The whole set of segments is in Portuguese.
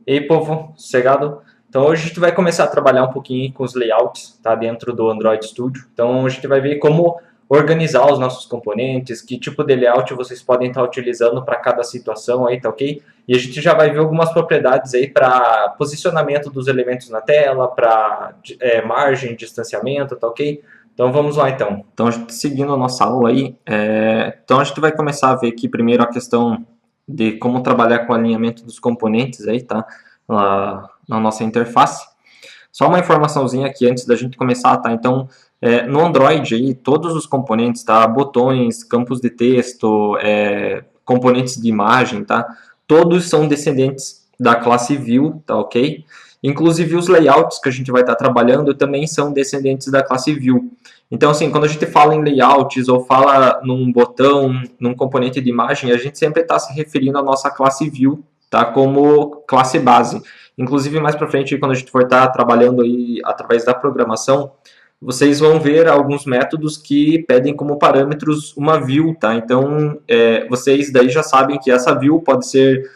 E aí, povo, sossegado? Então, hoje a gente vai começar a trabalhar um pouquinho com os layouts, tá? Dentro do Android Studio. Então, a gente vai ver como organizar os nossos componentes, que tipo de layout vocês podem estar utilizando para cada situação aí, tá ok? E a gente já vai ver algumas propriedades aí para posicionamento dos elementos na tela, para margem, distanciamento, tá ok? Então, vamos lá então. Então, seguindo a nossa aula aí, então a gente vai começar a ver aqui primeiro a questão de como trabalhar com o alinhamento dos componentes aí, tá? Na nossa interface. Só uma informaçãozinha aqui antes da gente começar, tá? Então, no Android aí, todos os componentes, tá? Botões, campos de texto, componentes de imagem, tá? Todos são descendentes da classe View, tá ok? Inclusive os layouts que a gente vai estar trabalhando também são descendentes da classe View. Então, assim, quando a gente fala em layouts ou fala num botão, num componente de imagem, a gente sempre está se referindo à nossa classe View, tá? Como classe base. Inclusive, mais para frente, quando a gente for estar trabalhando aí através da programação, vocês vão ver alguns métodos que pedem como parâmetros uma view, tá? Então, vocês daí já sabem que essa view pode ser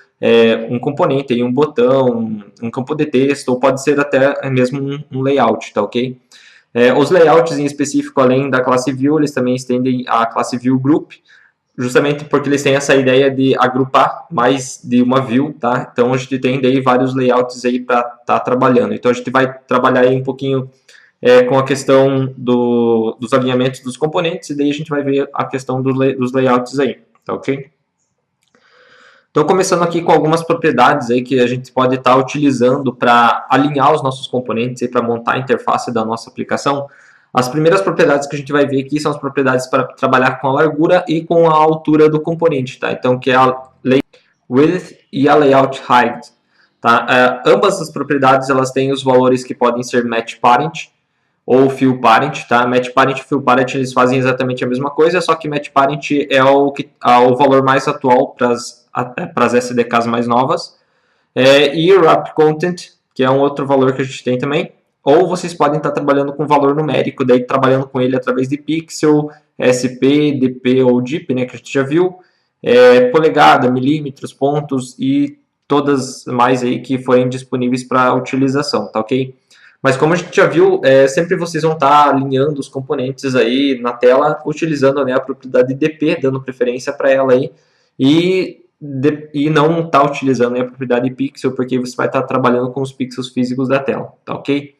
um componente, aí, um botão, um campo de texto, ou pode ser até mesmo um layout, tá ok? Os layouts em específico, além da classe View, eles também estendem a classe View Group, justamente porque eles têm essa ideia de agrupar mais de uma view, tá? Então a gente tem daí vários layouts aí para estar trabalhando. Então a gente vai trabalhar aí um pouquinho com a questão dos alinhamentos dos componentes, e daí a gente vai ver a questão dos layouts aí, tá ok? Então, começando aqui com algumas propriedades aí que a gente pode estar utilizando para alinhar os nossos componentes e para montar a interface da nossa aplicação. As primeiras propriedades que a gente vai ver aqui são as propriedades para trabalhar com a largura e com a altura do componente, tá? Então, que é a layout width e a layout height, tá? Ambas as propriedades elas têm os valores que podem ser match parent ou fill parent, tá? Match parent e fill parent eles fazem exatamente a mesma coisa, só que match parent é o valor mais atual para as SDKs mais novas, e wrap content, que é um outro valor que a gente tem também, ou vocês podem estar trabalhando com valor numérico, daí trabalhando com ele através de pixel, SP, DP ou DIP, né, que a gente já viu, polegada, milímetros, pontos e todas mais aí que forem disponíveis para utilização, tá ok? Mas como a gente já viu, sempre vocês vão estar alinhando os componentes aí na tela, utilizando, né, a propriedade DP, dando preferência para ela aí, e não estar utilizando, né, a propriedade pixel, porque você vai estar trabalhando com os pixels físicos da tela, tá ok?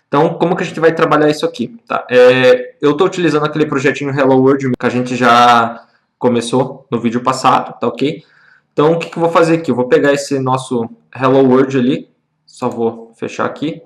Então, como que a gente vai trabalhar isso aqui? Tá? Eu estou utilizando aquele projetinho Hello World que a gente já começou no vídeo passado, tá ok? Então, o que eu vou fazer aqui? Eu vou pegar esse nosso Hello World ali, só vou fechar aqui.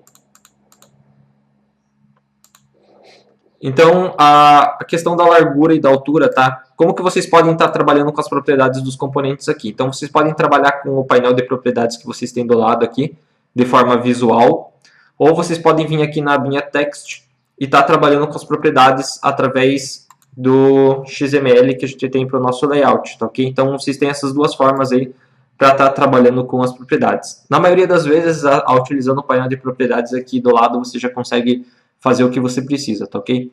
Então, a questão da largura e da altura, tá? Como que vocês podem estar trabalhando com as propriedades dos componentes aqui? Então, vocês podem trabalhar com o painel de propriedades que vocês têm do lado aqui, de forma visual, ou vocês podem vir aqui na abinha Text e estar trabalhando com as propriedades através do XML que a gente tem para o nosso layout, tá ok? Então, vocês têm essas duas formas aí para estar trabalhando com as propriedades. Na maioria das vezes, utilizando o painel de propriedades aqui do lado, você já consegue fazer o que você precisa, tá ok?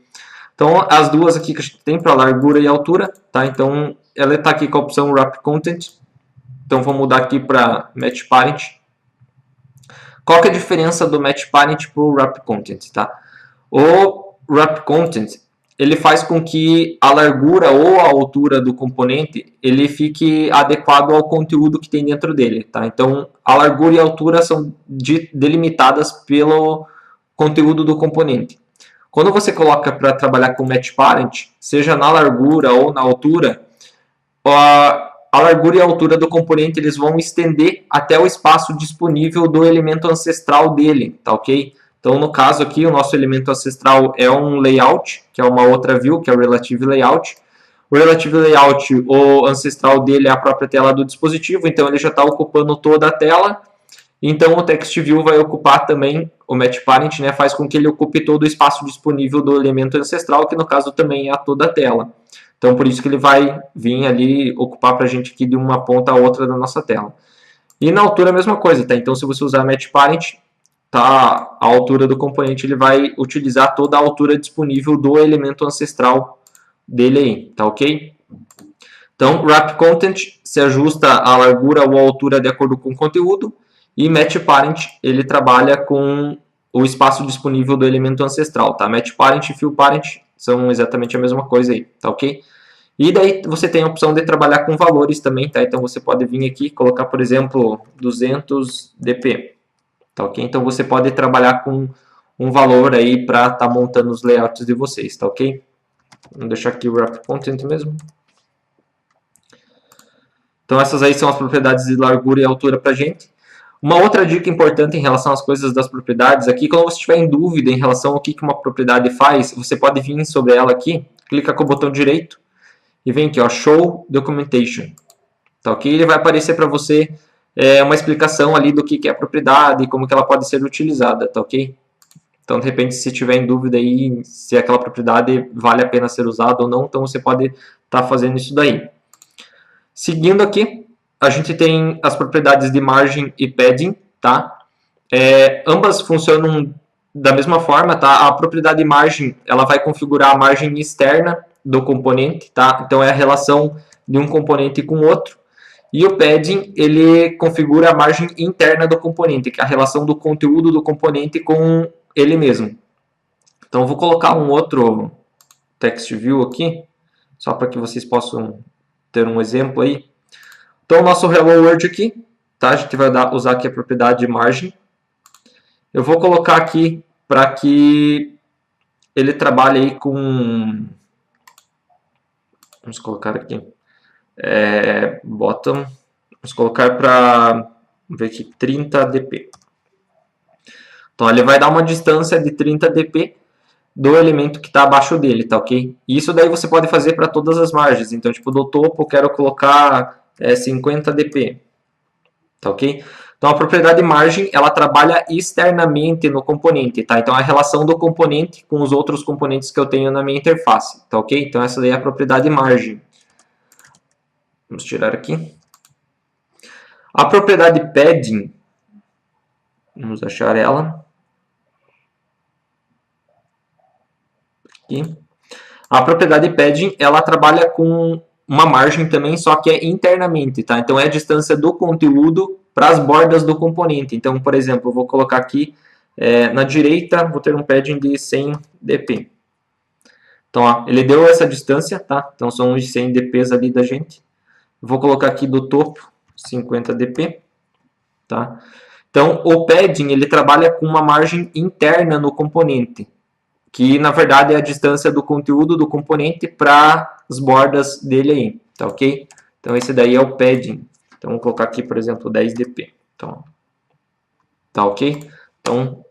Então, as duas aqui que a gente tem para largura e altura, tá? Então, ela está aqui com a opção Wrap Content. Então, vou mudar aqui para Match Parent. Qual que é a diferença do Match Parent para o Wrap Content, tá? O Wrap Content, ele faz com que a largura ou a altura do componente, ele fique adequado ao conteúdo que tem dentro dele, tá? Então, a largura e a altura são delimitadas pelo conteúdo do componente. Quando você coloca para trabalhar com Match Parent, seja na largura ou na altura, a largura e a altura do componente eles vão estender até o espaço disponível do elemento ancestral dele, tá ok? Então, no caso aqui, o nosso elemento ancestral é um layout, que é uma outra view, que é o Relative Layout. O Relative Layout, o ancestral dele é a própria tela do dispositivo, então ele já está ocupando toda a tela. Então, o Text View vai ocupar também, o Match Parent, né, faz com que ele ocupe todo o espaço disponível do elemento ancestral, que no caso também é toda a tela. Então, por isso que ele vai vir ali ocupar para a gente aqui de uma ponta a outra da nossa tela. E na altura a mesma coisa, tá? Então, se você usar Match Parent, tá, a altura do componente ele vai utilizar toda a altura disponível do elemento ancestral dele aí, tá ok? Então, Wrap Content se ajusta a largura ou a altura de acordo com o conteúdo, E Match Parent, ele trabalha com o espaço disponível do elemento ancestral, tá? Match Parent e Fill Parent são exatamente a mesma coisa aí, tá ok? E daí você tem a opção de trabalhar com valores também, tá? Então você pode vir aqui, colocar, por exemplo, 200 dp, tá ok? Então você pode trabalhar com um valor aí para estar montando os layouts de vocês, tá ok? Vamos deixar aqui o wrap content mesmo. Então essas aí são as propriedades de largura e altura para gente. Uma outra dica importante em relação às coisas das propriedades aqui, quando você estiver em dúvida em relação ao que uma propriedade faz, você pode vir sobre ela aqui, clica com o botão direito e vem aqui, ó, Show Documentation. Tá ok? Ele vai aparecer para você uma explicação ali do que é a propriedade e como que ela pode ser utilizada, tá ok? Então, de repente, se tiver em dúvida aí se aquela propriedade vale a pena ser usada ou não, então você pode estar fazendo isso daí. Seguindo aqui, a gente tem as propriedades de margin e padding, tá? Ambas funcionam da mesma forma, tá? A propriedade margin, ela vai configurar a margem externa do componente, tá? Então é a relação de um componente com o outro. E o padding, ele configura a margem interna do componente, que é a relação do conteúdo do componente com ele mesmo. Então eu vou colocar um outro text view aqui, só para que vocês possam ter um exemplo aí. Então, o nosso Hello World aqui, tá? A gente vai usar aqui a propriedade de margem. Eu vou colocar aqui para que ele trabalhe aí com... Vamos colocar aqui. Bottom. Vamos colocar para... Vamos ver aqui, 30 dp. Então, ele vai dar uma distância de 30 dp do elemento que está abaixo dele, tá ok? E isso daí você pode fazer para todas as margens. Então, tipo, do topo eu quero colocar 50 dp, tá ok? Então, a propriedade margem, ela trabalha externamente no componente, tá? Então, a relação do componente com os outros componentes que eu tenho na minha interface, tá ok? Então, essa daí é a propriedade margem. Vamos tirar aqui. A propriedade padding, vamos achar ela. Aqui. A propriedade padding, ela trabalha com uma margem também, só que é internamente, tá? Então, é a distância do conteúdo para as bordas do componente. Então, por exemplo, eu vou colocar aqui na direita, vou ter um padding de 100 dp. Então, ó, ele deu essa distância, tá? Então, são os 100 dps ali da gente. Vou colocar aqui do topo 50 dp, tá? Então, o padding, ele trabalha com uma margem interna no componente, que na verdade é a distância do conteúdo do componente para as bordas dele aí, tá ok? Então esse daí é o padding. Então vou colocar aqui, por exemplo, 10 dp. Então, tá ok? Então,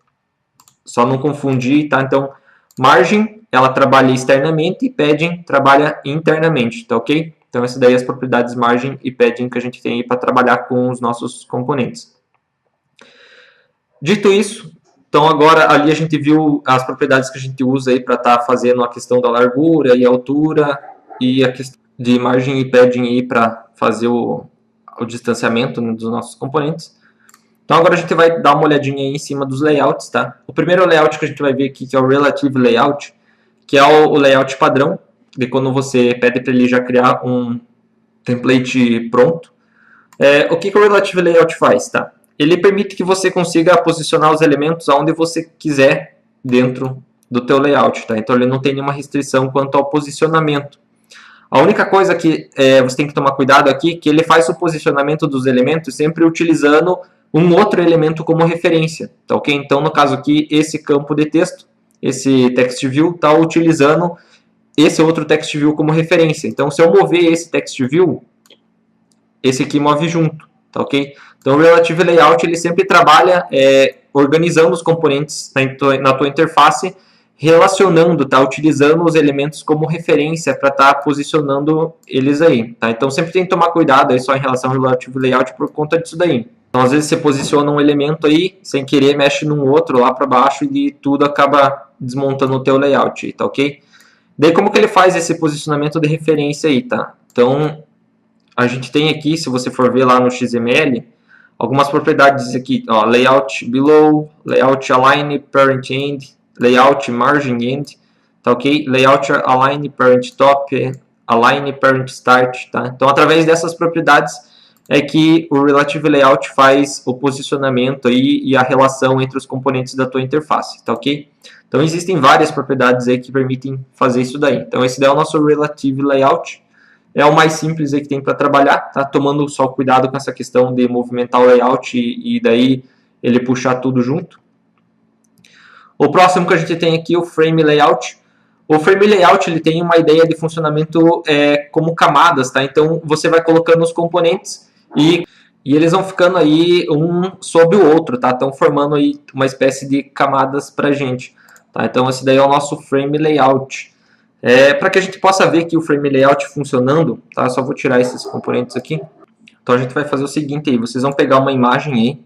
só não confundir, tá? Então, margem, ela trabalha externamente e padding trabalha internamente, tá ok? Então essas daí são as propriedades margem e padding que a gente tem aí para trabalhar com os nossos componentes. Dito isso, então agora ali a gente viu as propriedades que a gente usa aí para estar fazendo a questão da largura e altura e a questão de margem e padding aí para fazer o distanciamento, né, dos nossos componentes. Então agora a gente vai dar uma olhadinha aí em cima dos layouts, tá? O primeiro layout que a gente vai ver aqui que é o Relative Layout, que é o layout padrão, de quando você pede para ele já criar um template pronto. O que o Relative Layout faz, tá? Ele permite que você consiga posicionar os elementos aonde você quiser dentro do teu layout, tá? Então ele não tem nenhuma restrição quanto ao posicionamento. A única coisa que você tem que tomar cuidado aqui é que ele faz o posicionamento dos elementos sempre utilizando um outro elemento como referência, tá ok? Então no caso aqui, esse campo de texto, esse text view, está utilizando esse outro text view como referência. Então se eu mover esse text view, esse aqui move junto, tá ok? Então, o Relative Layout ele sempre trabalha organizando os componentes na tua interface, relacionando, tá? Utilizando os elementos como referência para estar posicionando eles aí, tá? Então, sempre tem que tomar cuidado aí só em relação ao Relative Layout por conta disso daí. Então, às vezes você posiciona um elemento aí, sem querer mexe num outro lá para baixo e tudo acaba desmontando o teu layout, tá ok? Daí, como que ele faz esse posicionamento de referência aí, tá? Então, a gente tem aqui, se você for ver lá no XML, algumas propriedades aqui, ó, layout below, layout align parent end, layout margin end, tá ok? Layout align parent top, align parent start, tá? Então, através dessas propriedades, é que o Relative Layout faz o posicionamento aí e a relação entre os componentes da tua interface, tá ok? Então existem várias propriedades aí que permitem fazer isso daí. Então esse daí é o nosso Relative Layout, é o mais simples aí que tem para trabalhar, tá? Tomando só cuidado com essa questão de movimentar o layout e daí ele puxar tudo junto. O próximo que a gente tem aqui é o Frame Layout. O Frame Layout ele tem uma ideia de funcionamento como camadas, tá? Então você vai colocando os componentes e eles vão ficando aí um sobre o outro, tá? Estão formando aí uma espécie de camadas pra gente, tá? Então esse daí é o nosso Frame Layout. Para que a gente possa ver aqui o Frame Layout funcionando, tá? Só vou tirar esses componentes aqui. Então a gente vai fazer o seguinte aí, vocês vão pegar uma imagem aí,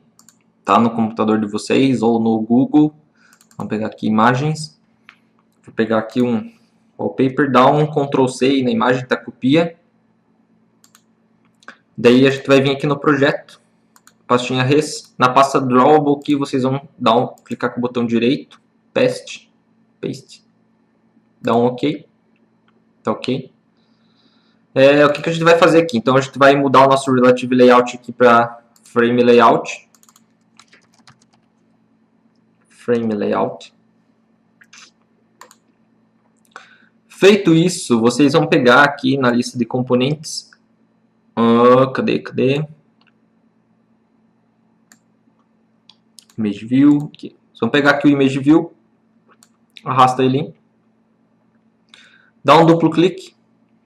tá? No computador de vocês ou no Google. Vamos pegar aqui imagens. Vou pegar aqui um wallpaper, dá um Ctrl C aí na imagem, tá? Copia. Daí a gente vai vir aqui no projeto, pastinha res, na pasta drawable aqui vocês vão clicar com o botão direito, paste, dá um OK, tá OK. O que a gente vai fazer aqui? Então a gente vai mudar o nosso Relative Layout aqui para Frame Layout. Frame Layout. Feito isso, vocês vão pegar aqui na lista de componentes. Cadê? Image View. Aqui. Vocês vão pegar aqui o Image View. Arrasta ele. Dá um duplo clique.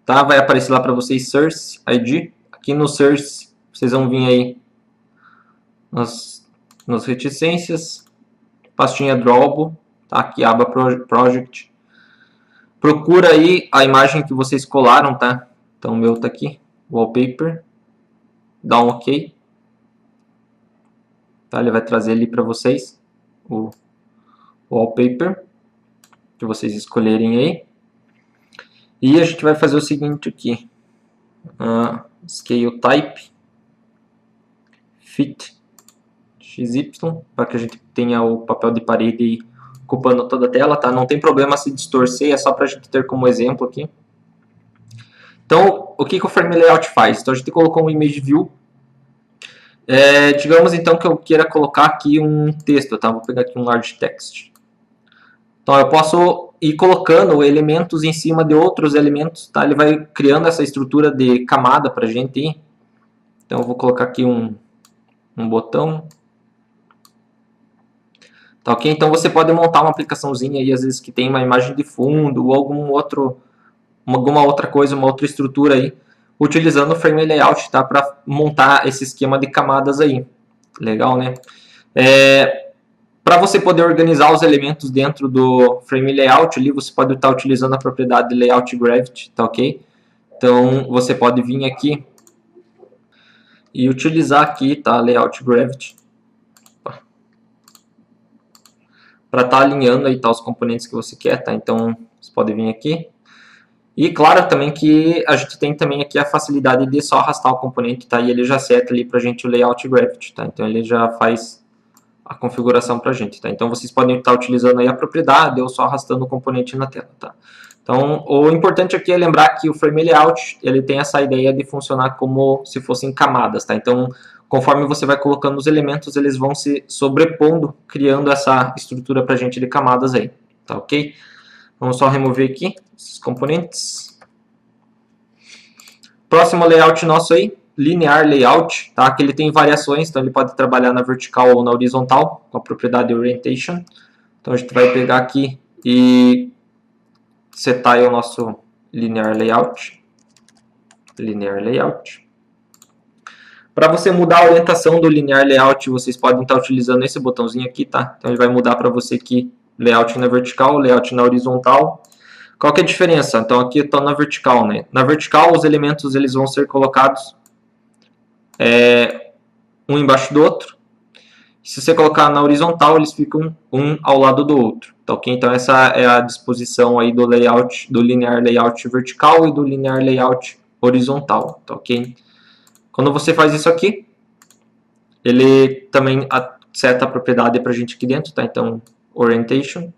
Tá? Vai aparecer lá para vocês Source ID. Aqui no Source, vocês vão vir aí nas reticências. Pastinha Drawable. Tá? Aqui aba Project. Procura aí a imagem que vocês colaram, tá? Então o meu tá aqui. Wallpaper, dá um OK, tá? Ele vai trazer ali para vocês o wallpaper que vocês escolherem aí, e a gente vai fazer o seguinte aqui, Scale Type, Fit XY, para que a gente tenha o papel de parede ocupando toda a tela, tá? Não tem problema se distorcer, é só para a gente ter como exemplo aqui. Então, o que o Frame Layout faz? Então, a gente colocou um Image View. Digamos, então, que eu queira colocar aqui um texto, tá? Vou pegar aqui um Large Text. Então, eu posso ir colocando elementos em cima de outros elementos, tá? Ele vai criando essa estrutura de camada pra gente ir. Então, eu vou colocar aqui um botão. Tá ok? Então, você pode montar uma aplicaçãozinha aí, às vezes, que tem uma imagem de fundo ou alguma outra coisa, uma outra estrutura aí, utilizando o Frame Layout, tá? Para montar esse esquema de camadas aí. Legal, né? Para você poder organizar os elementos dentro do Frame Layout, ali você pode estar utilizando a propriedade Layout Gravity, tá ok? Então, você pode vir aqui e utilizar aqui, tá? Layout Gravity. Para estar alinhando aí, tá? Os componentes que você quer, tá? Então, você pode vir aqui. E claro também que a gente tem também aqui a facilidade de só arrastar o componente, tá? E ele já seta ali pra gente o Layout Gravity, tá? Então ele já faz a configuração pra gente, tá? Então vocês podem estar utilizando aí a propriedade ou só arrastando o componente na tela, tá? Então o importante aqui é lembrar que o Frame Layout, ele tem essa ideia de funcionar como se fossem camadas, tá? Então conforme você vai colocando os elementos, eles vão se sobrepondo, criando essa estrutura pra gente de camadas aí, tá ok? Vamos só remover aqui esses componentes. Próximo layout nosso aí, Linear Layout, tá? Que ele tem variações, então ele pode trabalhar na vertical ou na horizontal, com a propriedade Orientation. Então a gente vai pegar aqui e setar aí o nosso Linear Layout. Linear Layout. Para você mudar a orientação do Linear Layout, vocês podem estar utilizando esse botãozinho aqui, tá? Então ele vai mudar para você aqui layout na vertical, layout na horizontal. Qual que é a diferença? Então aqui eu estou na vertical, né? Na vertical os elementos eles vão ser colocados um embaixo do outro. Se você colocar na horizontal, eles ficam um ao lado do outro, tá ok? Então essa é a disposição aí do layout, do linear layout vertical e do linear layout horizontal, tá ok? Quando você faz isso aqui, ele também seta a propriedade para a gente aqui dentro, tá? Então Orientation.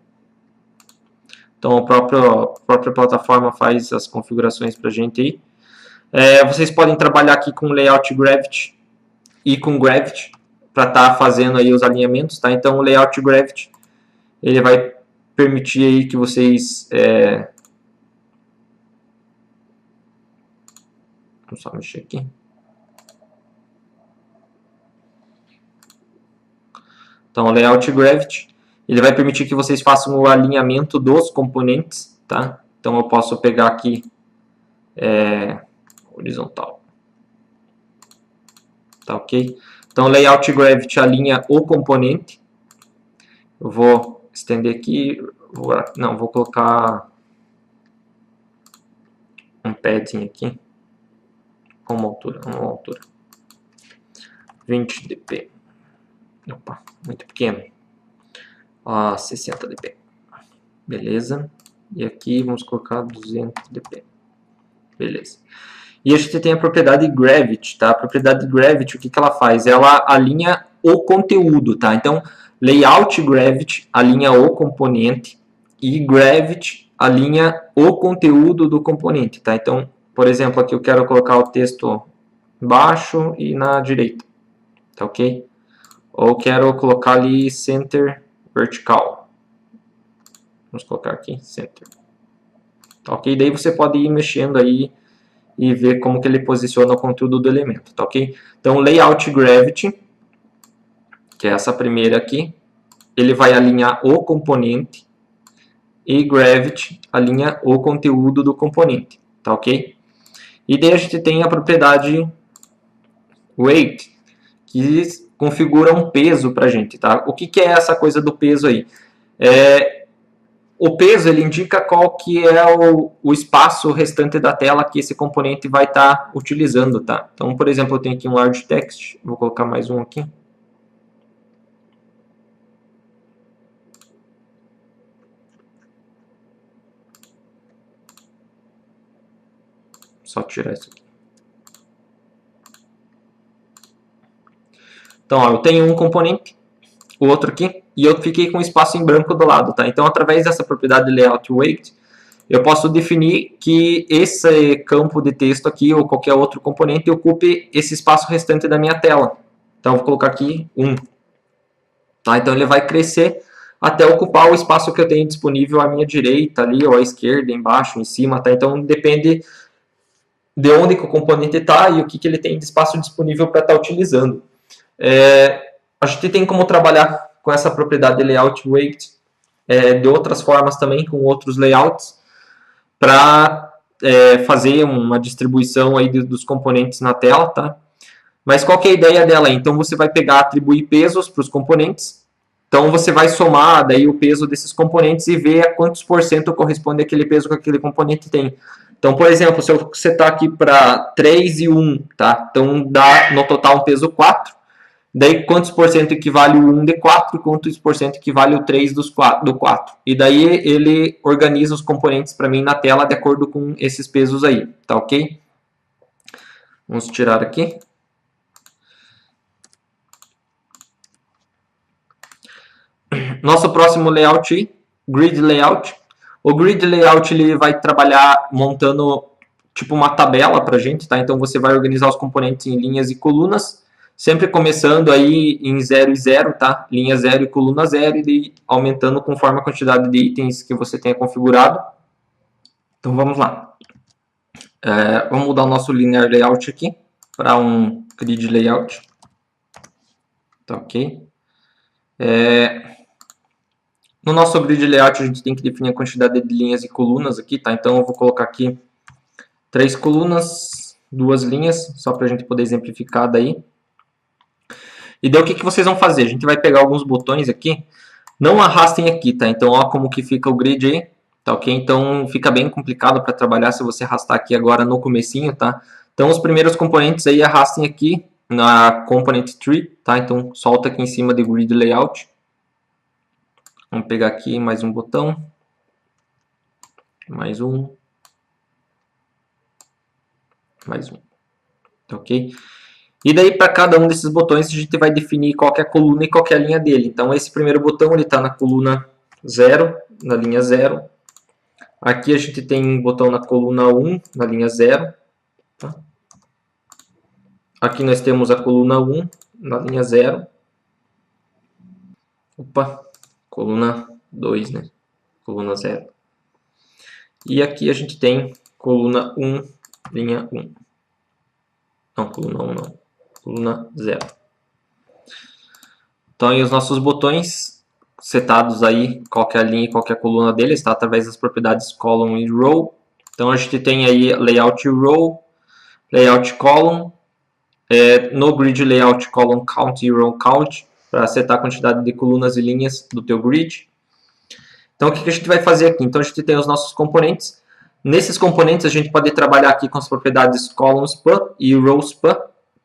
Então a própria plataforma faz as configurações para a gente aí. Vocês podem trabalhar aqui com Layout Gravity e com Gravity para estar fazendo aí os alinhamentos, tá? Então o Layout Gravity ele vai permitir aí que vocês vamos só mexer aqui. Então o Layout Gravity ele vai permitir que vocês façam o alinhamento dos componentes, tá? Então eu posso pegar aqui horizontal, tá ok? Então Layout Gravity alinha o componente. Eu vou estender aqui, vou colocar um padding aqui, com uma altura, 20 dp. Opa, muito pequeno. 60 dp. Beleza. E aqui vamos colocar 200 dp. Beleza. E a gente tem a propriedade Gravity, tá? A propriedade Gravity, o que ela faz? Ela alinha o conteúdo, tá? Então, Layout Gravity alinha o componente e Gravity alinha o conteúdo do componente, tá? Então, por exemplo, aqui eu quero colocar o texto embaixo e na direita, tá ok? Ou quero colocar ali Center Vertical. Vamos colocar aqui Center. Tá ok? Daí você pode ir mexendo aí e ver como que ele posiciona o conteúdo do elemento, tá ok? Então, Layout Gravity, que é essa primeira aqui, ele vai alinhar o componente e Gravity alinha o conteúdo do componente, tá ok? E daí a gente tem a propriedade Weight, que configura um peso pra gente, tá? O que é essa coisa do peso aí? O peso ele indica qual que é o espaço restante da tela que esse componente vai estar utilizando, tá? Então, por exemplo, eu tenho aqui um large text, vou colocar mais um aqui. Só tirar isso aqui. Então, ó, eu tenho um componente, o outro aqui, e eu fiquei com espaço em branco do lado, tá? Então, através dessa propriedade Layout Weight, eu posso definir que esse campo de texto aqui, ou qualquer outro componente, ocupe esse espaço restante da minha tela. Então, eu vou colocar aqui 1. Tá? Então, ele vai crescer até ocupar o espaço que eu tenho disponível à minha direita, ali, ou à esquerda, embaixo, em cima, tá? Então, depende de onde que o componente está e o que ele tem de espaço disponível para estar utilizando. A gente tem como trabalhar com essa propriedade de Layout Weight de outras formas também, com outros layouts, para fazer uma distribuição aí dos componentes na tela, tá? Mas qual que é a ideia dela? Então você vai pegar, atribuir pesos para os componentes. Então você vai somar daí o peso desses componentes e ver a quantos por cento corresponde aquele peso que aquele componente tem. Então, por exemplo, se eu setar aqui para 3 e 1, tá? Então dá no total um peso 4. Daí quantos por cento equivale o 1 de 4 e quantos por cento equivale o 3 do 4. E daí ele organiza os componentes para mim na tela de acordo com esses pesos aí, tá ok? Vamos tirar aqui. Nosso próximo layout, Grid Layout. O Grid Layout ele vai trabalhar montando tipo uma tabela para a gente, tá? Então você vai organizar os componentes em linhas e colunas, sempre começando aí em 0 e 0, tá? Linha 0 e coluna 0, e aumentando conforme a quantidade de itens que você tenha configurado. Então vamos lá. Vamos mudar o nosso Linear Layout aqui para um Grid Layout. Tá ok? No nosso Grid Layout a gente tem que definir a quantidade de linhas e colunas aqui, tá? Então eu vou colocar aqui 3 colunas, 2 linhas, só para a gente poder exemplificar daí. E daí o que vocês vão fazer? A gente vai pegar alguns botões aqui, não arrastem aqui, tá? Então ó como que fica o grid aí, tá ok? Então fica bem complicado para trabalhar se você arrastar aqui agora no comecinho, tá? Então os primeiros componentes aí arrastem aqui na Component Tree, tá? Então solta aqui em cima de Grid Layout. Vamos pegar aqui mais um botão, mais um, tá ok? E daí para cada um desses botões a gente vai definir qual é a coluna e qual é a linha dele. Então esse primeiro botão ele está na coluna 0, na linha 0. Aqui a gente tem um botão na coluna 1, na linha 0. Tá? Aqui nós temos a coluna 1 na linha 0. Opa, coluna 2, né? Coluna 0. E aqui a gente tem coluna 1, linha 1. Não, coluna 1 não. Coluna 0. Então, aí os nossos botões setados aí, qualquer linha e qualquer coluna deles, tá? Através das propriedades column e row. Então, a gente tem aí layout row, layout column, no grid layout column count e row count, para setar a quantidade de colunas e linhas do teu grid. Então, o que a gente vai fazer aqui? Então, a gente tem os nossos componentes. Nesses componentes, a gente pode trabalhar aqui com as propriedades column_span e row_span,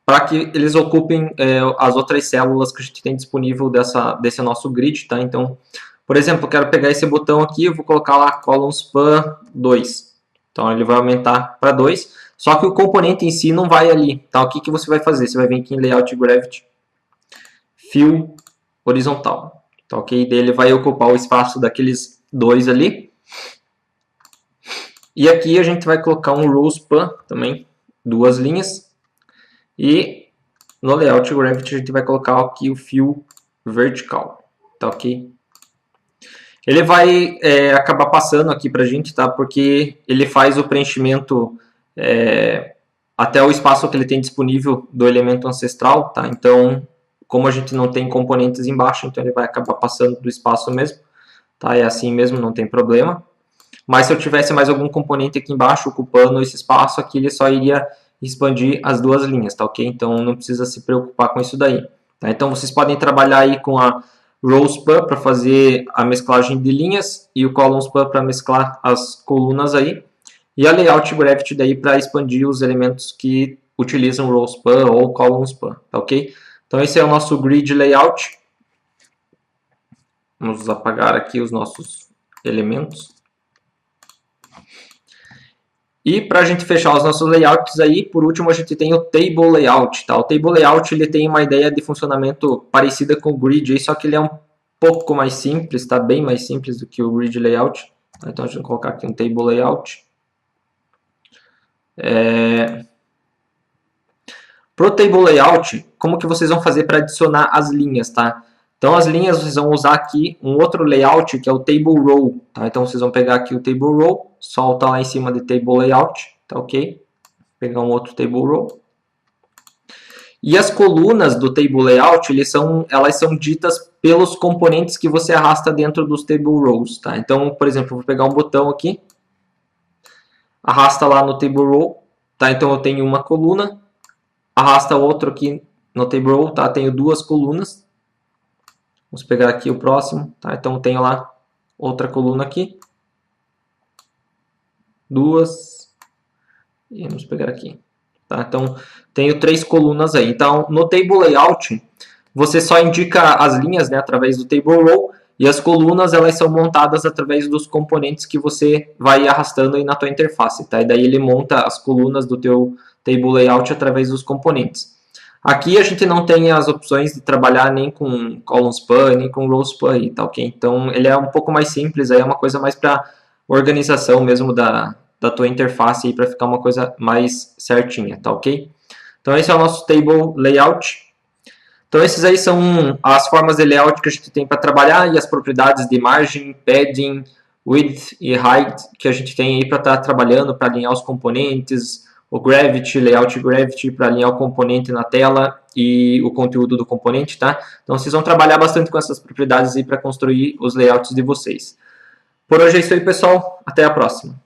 para que eles ocupem as outras células que a gente tem disponível desse nosso grid, tá? Então, por exemplo, eu quero pegar esse botão aqui, eu vou colocar lá column_span 2. Então, ele vai aumentar para 2, só que o componente em si não vai ali, tá? O que você vai fazer? Você vai vir aqui em Layout Gravity, Fill Horizontal, tá ok? Daí ele vai ocupar o espaço daqueles 2 ali. E aqui a gente vai colocar um row_span também, 2 linhas. E no Layout Gravity a gente vai colocar aqui o Fill Vertical, tá ok? Ele vai acabar passando aqui pra gente, tá? Porque ele faz o preenchimento até o espaço que ele tem disponível do elemento ancestral, tá? Então, como a gente não tem componentes embaixo, então ele vai acabar passando do espaço mesmo, tá? É assim mesmo, não tem problema. Mas se eu tivesse mais algum componente aqui embaixo ocupando esse espaço aqui, ele só iria expandir as 2 linhas, tá ok? Então não precisa se preocupar com isso daí. Tá? Então vocês podem trabalhar aí com a row_span para fazer a mesclagem de linhas e o column_span para mesclar as colunas aí. E a layout gravity daí para expandir os elementos que utilizam row_span ou column_span, tá ok? Então esse é o nosso grid layout. Vamos apagar aqui os nossos elementos. E para a gente fechar os nossos layouts aí, por último a gente tem o Table Layout. Tá? O Table Layout ele tem uma ideia de funcionamento parecida com o Grid, só que ele é um pouco mais simples, tá? Bem mais simples do que o Grid Layout. Então a gente vai colocar aqui um Table Layout. Para o Table Layout, como que vocês vão fazer para adicionar as linhas, tá? Então as linhas vocês vão usar aqui um outro layout que é o Table Row, tá? Então vocês vão pegar aqui o Table Row, solta lá em cima de Table Layout, tá ok? Pegar um outro Table Row. E as colunas do Table Layout, elas são ditas pelos componentes que você arrasta dentro dos Table Rows, tá? Então, por exemplo, eu vou pegar um botão aqui, arrasta lá no Table Row, tá? Então eu tenho uma coluna, arrasta outro aqui no Table Row, tá? Tenho 2 colunas. Vamos pegar aqui o próximo, tá? Então tenho lá outra coluna aqui. 2. E vamos pegar aqui. Tá? Então tenho 3 colunas aí. Então no Table Layout, você só indica as linhas, né, através do Table Row, e as colunas elas são montadas através dos componentes que você vai arrastando aí na tua interface. Tá? E daí ele monta as colunas do teu Table Layout através dos componentes. Aqui a gente não tem as opções de trabalhar nem com column_span, nem com row_span, tá ok? Então ele é um pouco mais simples, aí é uma coisa mais para organização mesmo da tua interface para ficar uma coisa mais certinha, tá ok? Então esse é o nosso Table Layout. Então esses aí são as formas de layout que a gente tem para trabalhar e as propriedades de margem, padding, width e height que a gente tem aí para estar trabalhando, para alinhar os componentes, o Gravity, Layout Gravity para alinhar o componente na tela e o conteúdo do componente, tá? Então vocês vão trabalhar bastante com essas propriedades aí para construir os layouts de vocês. Por hoje é isso aí, pessoal. Até a próxima.